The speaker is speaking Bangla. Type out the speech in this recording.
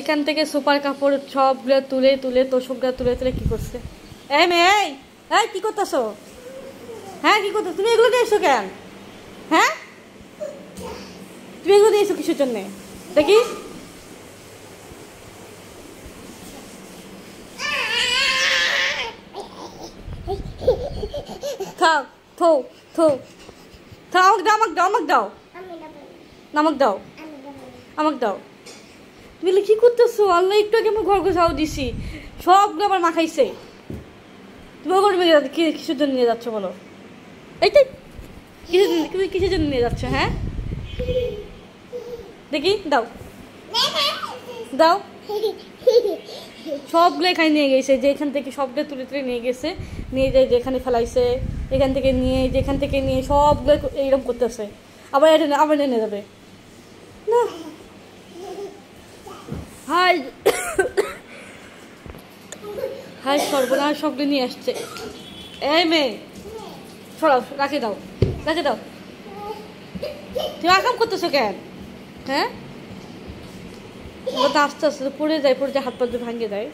এখান থেকে সুপার কাপড় সবগুলো তুলে তুলে তোষকগুলো তুলে তুলে কি করছে? এই মেয়ে, এই কি করতেছো? হ্যাঁ কি করতেছো তুমি? এগুলো নিয়ে এসো কেন? হ্যাঁ তুমি এগুলো নিয়ে এসো কিসের জন্যে দেখি? খাও থো থো থো, আমাকে দাও, আমাকে দাও, আমাকে দাও, আমাকে দাও। তুমি কি করতেছো? আল্লাহ, একটু আগে আমার ঘর গোছাও দিছি, সবগুলো আবার মাখাইছে। তুমি কিসের জন্য নিয়ে যাচ্ছ বলো? এইটাই কিসের জন্য নিয়ে যাচ্ছ? হ্যাঁ দেখি দাও, দাও। সবগুলো এখানে নিয়ে গেছে, যে এখান থেকে সবগুলো তুলে তুলে নিয়ে গেছে, নিয়ে যায় যেখানে ফেলাইছে, এখান থেকে নিয়ে যেখান থেকে নিয়ে সবগুলো এইরকম করতেছে। আবার এটা আবার নিয়ে যাবে না। হাই হাই সর্বনাশ, সবগুলো নিয়ে আসছে। এই মেয়ে সরাও, রাখে দাও, রাখে দাও। তুমি আকাম করতেছো কেন? হ্যাঁ আস্তে আস্তে পড়ে যায়, পড়ে যায়, হাত পা ভাঙে দেয়।